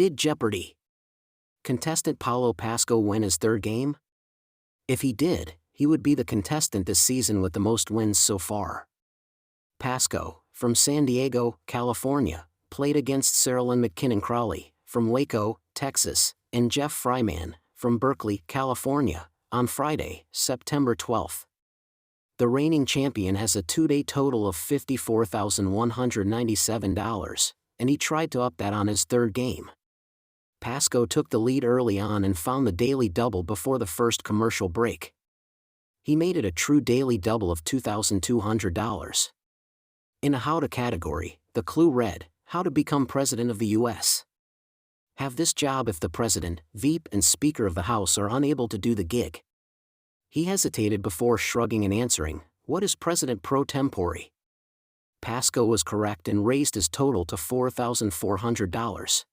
Did Jeopardy! Contestant Paolo Pasco win his third game? If he did, he would be the contestant this season with the most wins so far. Pasco, from San Diego, California, played against Saralyn McKinnon Crowley, from Waco, Texas, and Jeff Fryman, from Berkeley, California, on Friday, September 12. The reigning champion has a two-day total of $54,197, and he tried to up that on his third game. Pasco took the lead early on and found the daily double before the first commercial break. He made it a true daily double of $2,200. In a how to category, the clue read, how to become president of the U.S. Have this job if the president, VP and Speaker of the House are unable to do the gig. He hesitated before shrugging and answering, what is president pro tempore? Pasco was correct and raised his total to $4,400.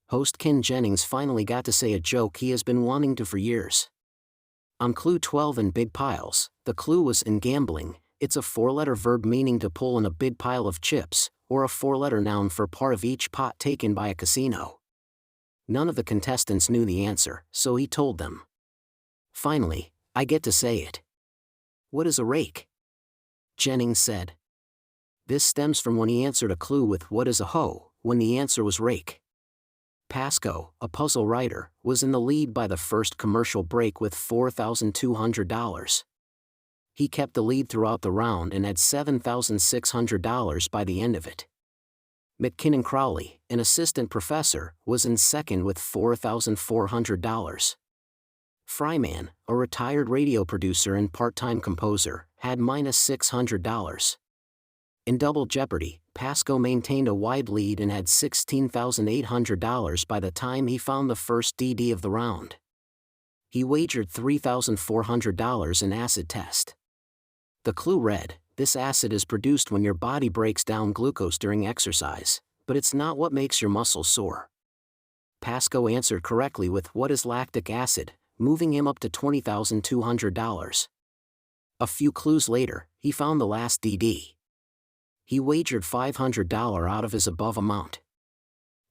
Host Ken Jennings finally got to say a joke he has been wanting to for years. On clue 12 in Big Piles, the clue was in gambling. It's a four-letter verb meaning to pull in a big pile of chips, or a four-letter noun for part of each pot taken by a casino. None of the contestants knew the answer, so he told them. Finally, I get to say it. What is a rake? Jennings said. This stems from when he answered a clue with what is a hoe, when the answer was rake. Pasco, a puzzle writer, was in the lead by the first commercial break with $4,200. He kept the lead throughout the round and had $7,600 by the end of it. McKinnon Crowley, an assistant professor, was in second with $4,400. Fryman, a retired radio producer and part-time composer, had -$600. In Double Jeopardy, Pasco maintained a wide lead and had $16,800 by the time he found the first DD of the round. He wagered $3,400 in acid test. The clue read, this acid is produced when your body breaks down glucose during exercise, but it's not what makes your muscles sore. Pasco answered correctly with what is lactic acid, moving him up to $20,200. A few clues later, he found the last DD. He wagered $500 out of his above amount.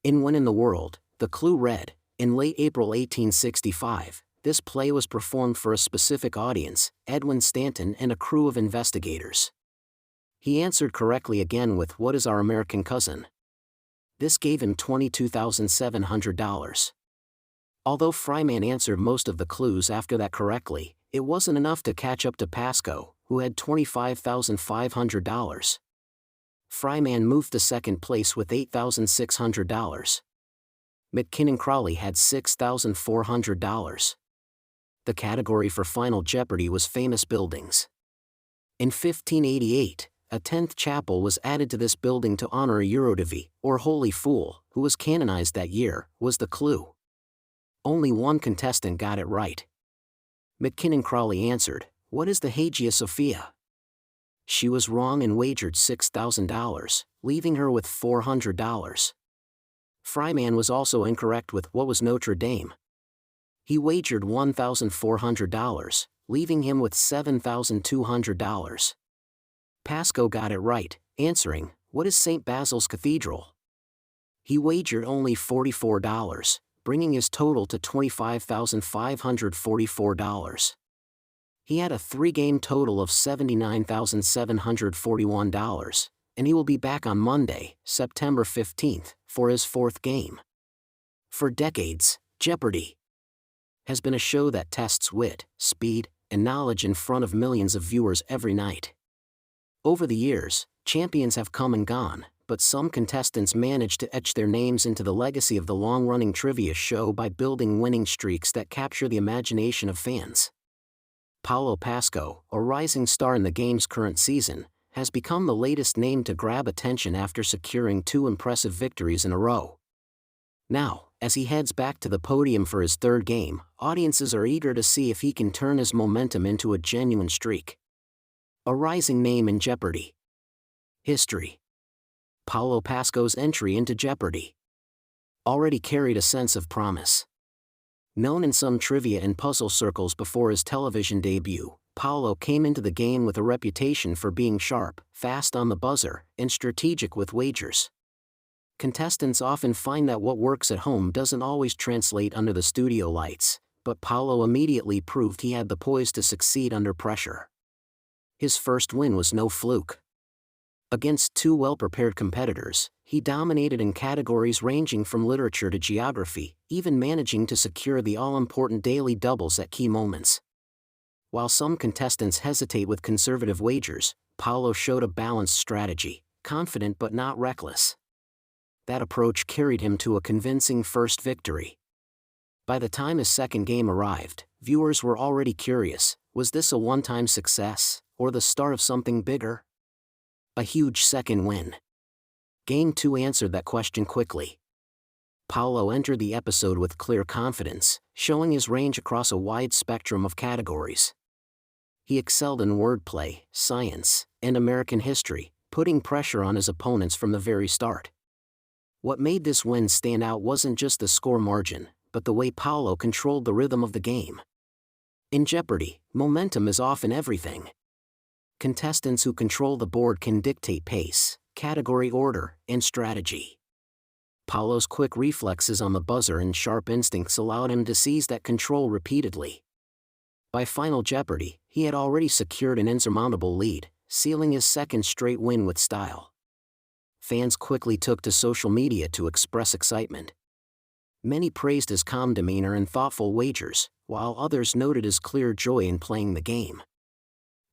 In When in the World, the clue read, in late April 1865, this play was performed for a specific audience, Edwin Stanton and a crew of investigators. He answered correctly again with what is our American cousin? This gave him $22,700. Although Fryman answered most of the clues after that correctly, it wasn't enough to catch up to Pasco, who had $25,500. Fryman moved to second place with $8,600. McKinnon Crowley had $6,400. The category for Final Jeopardy was famous buildings. In 1588, a 10th chapel was added to this building to honor a Eurodivi, or Holy Fool, who was canonized that year, was the clue. Only one contestant got it right. McKinnon Crowley answered, what is the Hagia Sophia? She was wrong and wagered $6,000, leaving her with $400. Fryman was also incorrect with what was Notre Dame. He wagered $1,400, leaving him with $7,200. Pasco got it right, answering, what is St. Basil's Cathedral? He wagered only $44, bringing his total to $25,544. He had a three-game total of $79,741, and he will be back on Monday, September 15th, for his fourth game. For decades, Jeopardy! Has been a show that tests wit, speed, and knowledge in front of millions of viewers every night. Over the years, champions have come and gone, but some contestants manage to etch their names into the legacy of the long-running trivia show by building winning streaks that capture the imagination of fans. Paolo Pasco, a rising star in the game's current season, has become the latest name to grab attention after securing two impressive victories in a row. Now, as he heads back to the podium for his third game, audiences are eager to see if he can turn his momentum into a genuine streak. A rising name in Jeopardy! History. Paolo Pasco's entry into Jeopardy! Already carried a sense of promise. Known in some trivia and puzzle circles before his television debut, Paulo came into the game with a reputation for being sharp, fast on the buzzer, and strategic with wagers. Contestants often find that what works at home doesn't always translate under the studio lights, but Paulo immediately proved he had the poise to succeed under pressure. His first win was no fluke. Against two well-prepared competitors, he dominated in categories ranging from literature to geography, even managing to secure the all-important daily doubles at key moments. While some contestants hesitate with conservative wagers, Paulo showed a balanced strategy, confident but not reckless. That approach carried him to a convincing first victory. By the time his second game arrived, viewers were already curious: was this a one-time success, or the start of something bigger? A huge second win. Game 2 answered that question quickly. Paulo entered the episode with clear confidence, showing his range across a wide spectrum of categories. He excelled in wordplay, science, and American history, putting pressure on his opponents from the very start. What made this win stand out wasn't just the score margin, but the way Paulo controlled the rhythm of the game. In Jeopardy, momentum is often everything. Contestants who control the board can dictate pace, category order, and strategy. Paulo's quick reflexes on the buzzer and sharp instincts allowed him to seize that control repeatedly. By Final Jeopardy, he had already secured an insurmountable lead, sealing his second straight win with style. Fans quickly took to social media to express excitement. Many praised his calm demeanor and thoughtful wagers, while others noted his clear joy in playing the game.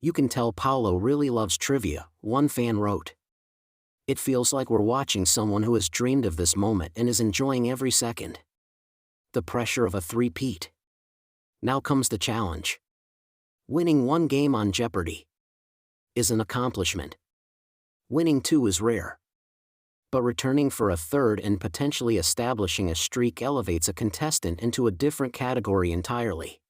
"You can tell Paulo really loves trivia," one fan wrote. "It feels like we're watching someone who has dreamed of this moment and is enjoying every second." The pressure of a three-peat. Now comes the challenge. Winning one game on Jeopardy is an accomplishment. Winning two is rare. But returning for a third and potentially establishing a streak elevates a contestant into a different category entirely.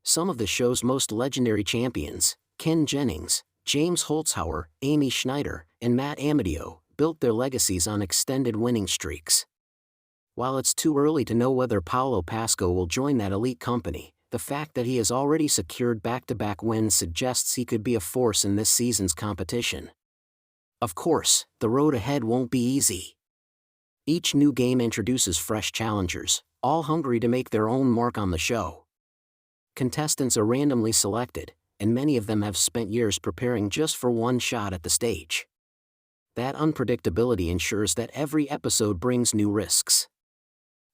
Some of the show's most legendary champions, Ken Jennings, James Holzhauer, Amy Schneider, and Matt Amadio, built their legacies on extended winning streaks. While it's too early to know whether Paolo Pasco will join that elite company, the fact that he has already secured back-to-back wins suggests he could be a force in this season's competition. Of course, the road ahead won't be easy. Each new game introduces fresh challengers, all hungry to make their own mark on the show. Contestants are randomly selected, and many of them have spent years preparing just for one shot at the stage. That unpredictability ensures that every episode brings new risks.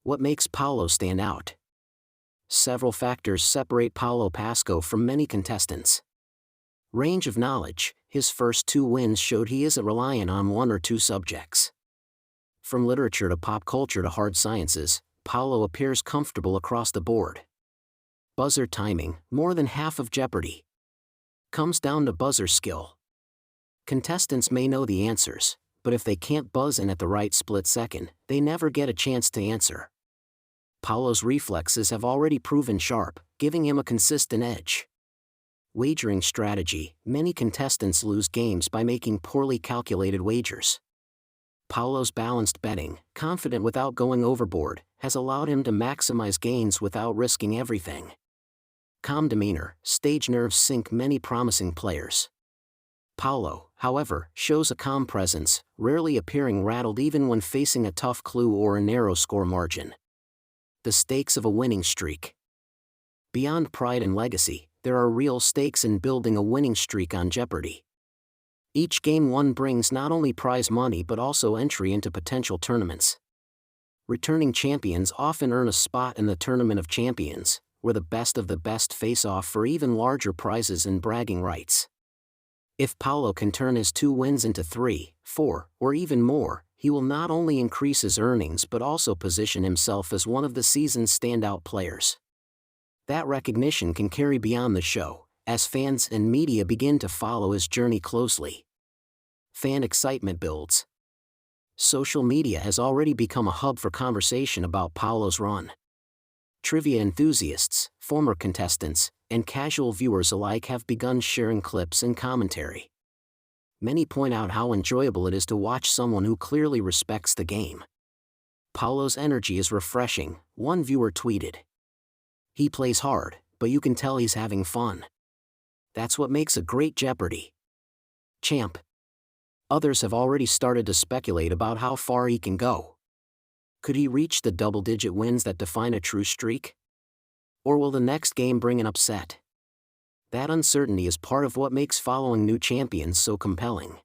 What makes Paulo stand out? Several factors separate Paolo Pasco from many contestants. Range of knowledge: his first two wins showed he isn't reliant on one or two subjects. From literature to pop culture to hard sciences, Paulo appears comfortable across the board. Buzzer timing: more than half of Jeopardy comes down to buzzer skill. Contestants may know the answers, but if they can't buzz in at the right split second, they never get a chance to answer. Paulo's reflexes have already proven sharp, giving him a consistent edge. Wagering strategy: many contestants lose games by making poorly calculated wagers. Paulo's balanced betting, confident without going overboard, has allowed him to maximize gains without risking everything. Calm demeanor: stage nerves sink many promising players. Paulo, however, shows a calm presence, rarely appearing rattled even when facing a tough clue or a narrow score margin. The stakes of a winning streak. Beyond pride and legacy, there are real stakes in building a winning streak on Jeopardy. Each game won brings not only prize money but also entry into potential tournaments. Returning champions often earn a spot in the Tournament of Champions, where the best of the best face off for even larger prizes and bragging rights. If Paulo can turn his 2 wins into 3, 4, or even more, he will not only increase his earnings but also position himself as one of the season's standout players. That recognition can carry beyond the show, as fans and media begin to follow his journey closely. Fan excitement builds. Social media has already become a hub for conversation about Paulo's run. Trivia enthusiasts, former contestants, and casual viewers alike have begun sharing clips and commentary. Many point out how enjoyable it is to watch someone who clearly respects the game. Paulo's energy is refreshing, one viewer tweeted. He plays hard, but you can tell he's having fun. That's what makes a great Jeopardy champ. Others have already started to speculate about how far he can go. Could he reach the double-digit wins that define a true streak? Or will the next game bring an upset? That uncertainty is part of what makes following new champions so compelling.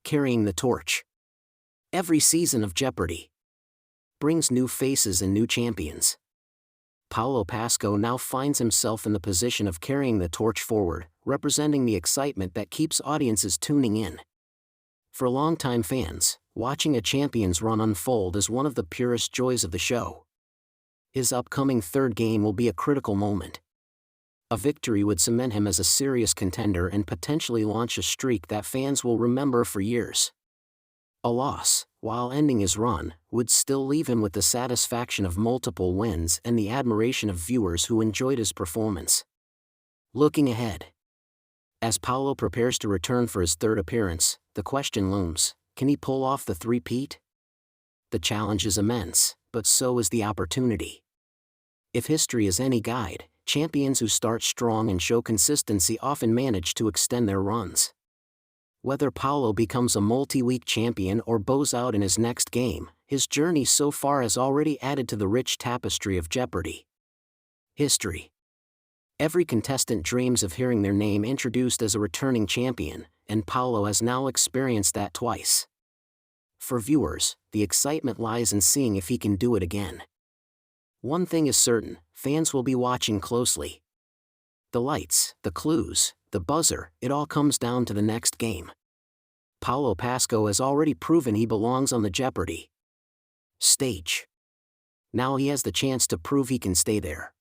Carrying the torch. Every season of Jeopardy brings new faces and new champions. Paolo Pasco now finds himself in the position of carrying the torch forward, representing the excitement that keeps audiences tuning in. For longtime fans, watching a champion's run unfold is one of the purest joys of the show. His upcoming third game will be a critical moment. A victory would cement him as a serious contender and potentially launch a streak that fans will remember for years. A loss, while ending his run, would still leave him with the satisfaction of multiple wins and the admiration of viewers who enjoyed his performance. Looking ahead. As Paulo prepares to return for his third appearance, the question looms, can he pull off the three-peat? The challenge is immense, but so is the opportunity. If history is any guide, champions who start strong and show consistency often manage to extend their runs. Whether Paulo becomes a multi-week champion or bows out in his next game, his journey so far has already added to the rich tapestry of Jeopardy. History. Every contestant dreams of hearing their name introduced as a returning champion, and Paulo has now experienced that twice. For viewers, the excitement lies in seeing if he can do it again. One thing is certain, fans will be watching closely. The lights, the clues, the buzzer, it all comes down to the next game. Paolo Pasco has already proven he belongs on the Jeopardy stage. Now he has the chance to prove he can stay there.